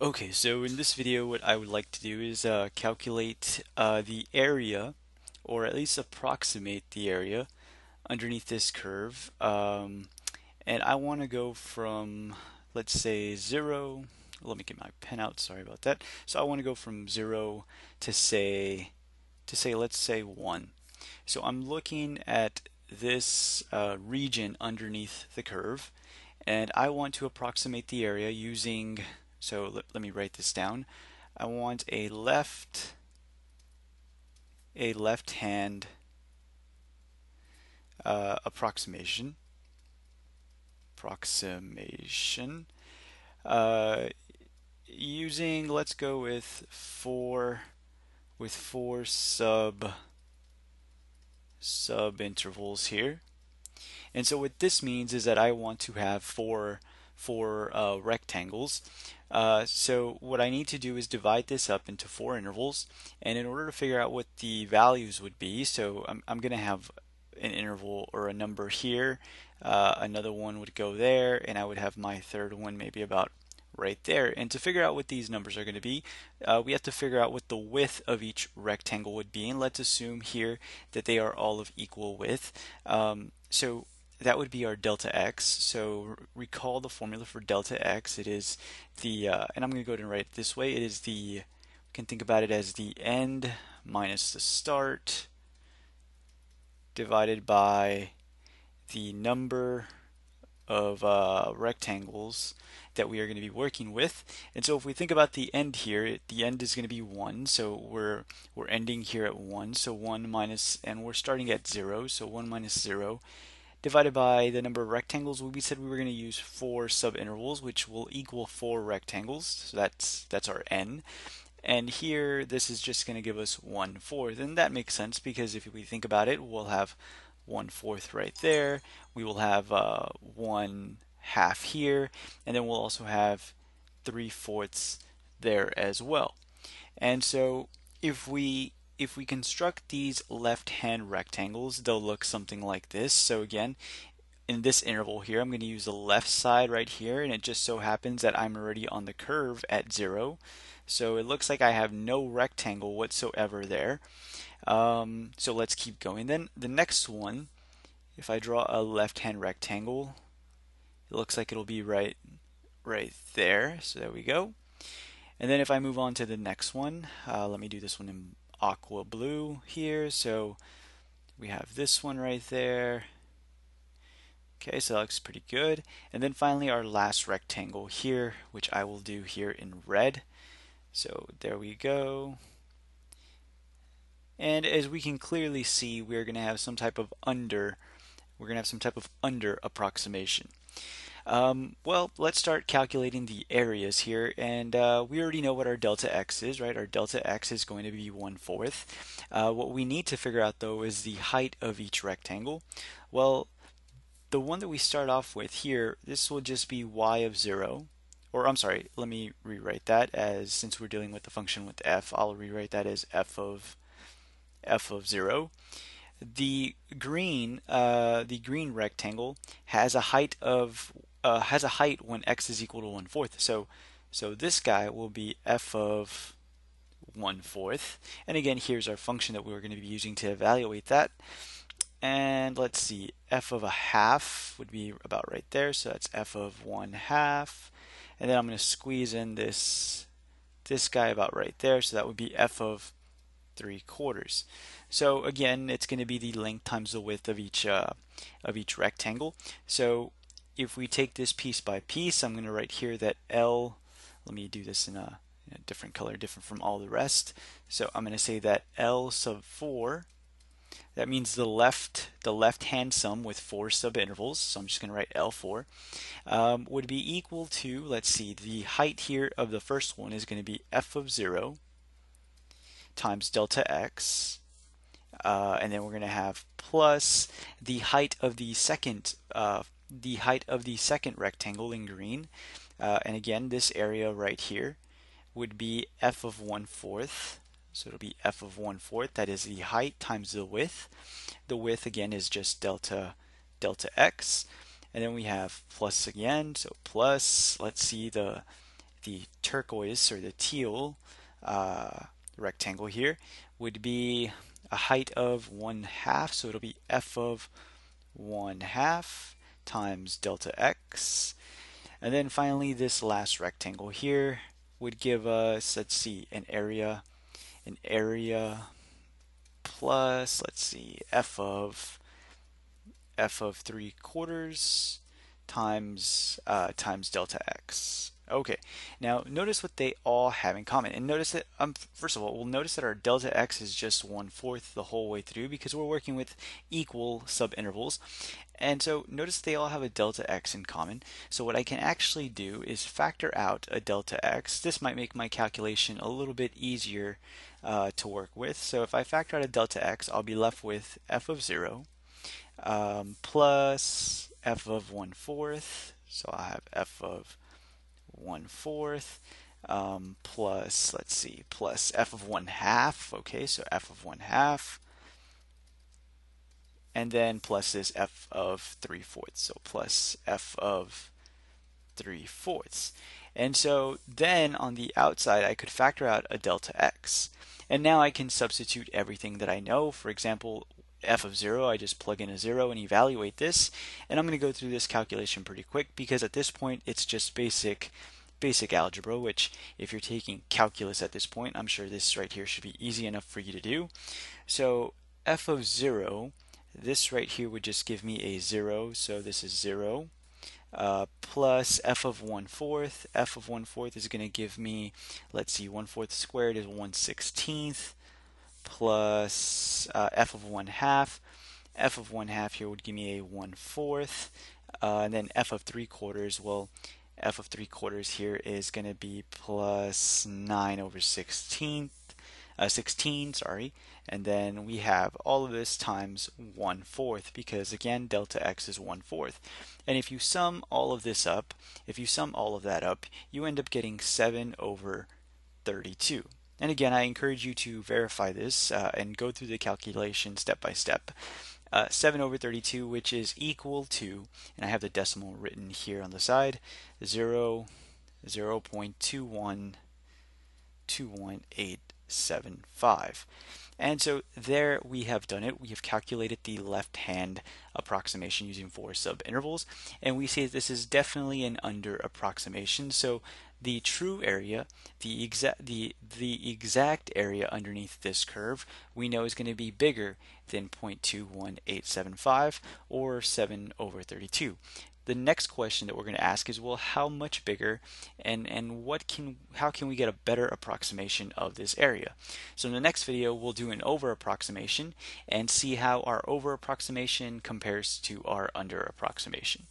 Okay, so in this video, what I would like to do is calculate the area, or at least approximate the area underneath this curve. And I want to go from, let's say, 0. Let me get my pen out. Sorry about that. So I want to go from 0 to let's say 1. So I'm looking at this region underneath the curve, and I want to approximate the area using, so let me write this down. I want a left hand approximation uh, using, let's go with four sub intervals here. And so what this means is that I want to have four rectangles. So what I need to do is divide this up into four intervals, and in order to figure out what the values would be, so I'm going to have an interval or a number here, another one would go there, and I would have my third one maybe about right there. And to figure out what these numbers are going to be, we have to figure out what the width of each rectangle would be, and let's assume here that they are all of equal width. So that would be our delta x. So recall the formula for delta x. It is the, and I'm going to go ahead and write it this way. It is we can think about it as the end minus the start divided by the number of rectangles that we are going to be working with. And so if we think about the end here, the end is going to be 1, so we're ending here at 1, so 1 minus, and we're starting at 0, so 1 minus 0 divided by the number of rectangles. We said we were going to use 4 subintervals, which will equal 4 rectangles, so that's our n. And here, this is just going to give us 1/4, and that makes sense because if we think about it, we'll have 1/4 right there. We will have 1/2 here, and then we'll also have 3/4 there as well. And so if we construct these left-hand rectangles, they'll look something like this. So again, in this interval here, I'm going to use the left side right here, and it just so happens that I'm already on the curve at 0. So it looks like I have no rectangle whatsoever there. So let's keep going. Then the next one, if I draw a left-hand rectangle, it looks like it'll be right there. So there we go. And then if I move on to the next one, let me do this one in aqua blue here. So we have this one right there. Okay, so that looks pretty good. And then finally our last rectangle here, which I will do here in red. So there we go. And as we can clearly see, we're going to have some type of under approximation. Well, let's start calculating the areas here, and we already know what our delta x is, right? Our delta x is going to be 1/4. What we need to figure out though is the height of each rectangle. Well, the one that we start off with here, this will just be y of 0. Or I'm sorry, let me rewrite that as, since we're dealing with the function with f, I'll rewrite that as f of 0. The green rectangle has a height when x is equal to 1/4. So this guy will be f of 1/4. And again, here's our function that we're going to be using to evaluate that. And let's see, f of a half would be about right there. So that's f of 1/2. And then I'm going to squeeze in this guy about right there. So that would be f of 3/4. So again, it's going to be the length times the width of each rectangle. So if we take this piece by piece, I'm going to write here that L, let me do this in a different color, different from all the rest. So I'm going to say that L sub 4, that means the left hand sum with 4 subintervals, so I'm just going to write L4, would be equal to, let's see, the height here of the first one is going to be f of 0 times delta x, and then we're going to have plus the height of the second rectangle in green, and again this area right here would be f of 1/4. So it'll be f of 1/4. That is the height times the width. The width again is just delta x, and then we have plus again. So plus, let's see, the the turquoise or the teal rectangle here would be a height of 1/2, so it'll be f of 1/2 times delta x. And then finally, this last rectangle here would give us, let's see, an area plus, let's see, f of 3/4 times delta x. Okay, now notice what they all have in common. And notice that, first of all, we'll notice that our delta x is just 1/4 the whole way through because we're working with equal subintervals. And so notice they all have a delta x in common. So what I can actually do is factor out a delta x. This might make my calculation a little bit easier to work with. So if I factor out a delta x, I'll be left with f of 0 plus f of 1/4. So I have f of 1/4 plus, let's see, plus f of 1/2. Okay, so f of 1/2. And then plus this f of 3/4. So plus f of 3/4. And so then on the outside, I could factor out a delta x. And now I can substitute everything that I know. For example, f of 0, I just plug in a 0 and evaluate this. And I'm going to go through this calculation pretty quick because at this point, it's just basic algebra, which if you're taking calculus at this point, I'm sure this right here should be easy enough for you to do. So f of 0, this right here would just give me a 0, so this is 0. Plus f of 1/4. F of 1/4 is going to give me, let's see, 1/4 squared is 1/16 plus f of 1/2. F of 1/2 here would give me a 1/4. And then f of 3/4, well, f of 3/4 here is going to be plus 9/16. 16, sorry, and then we have all of this times 1/4 because again delta x is 1/4. And if you sum all of this up, if you sum all of that up, you end up getting 7/32. And again, I encourage you to verify this and go through the calculation step by step. 7/32, which is equal to, and I have the decimal written here on the side, 0.2121875. And so there we have done it. We have calculated the left-hand approximation using 4 subintervals, and we see that this is definitely an under approximation. So the true area, the exact area underneath this curve, we know is going to be bigger than 0.21875 or 7/32. The next question that we're going to ask is, well, how much bigger and how can we get a better approximation of this area? So in the next video, we'll do an over approximation and see how our over approximation compares to our under approximation.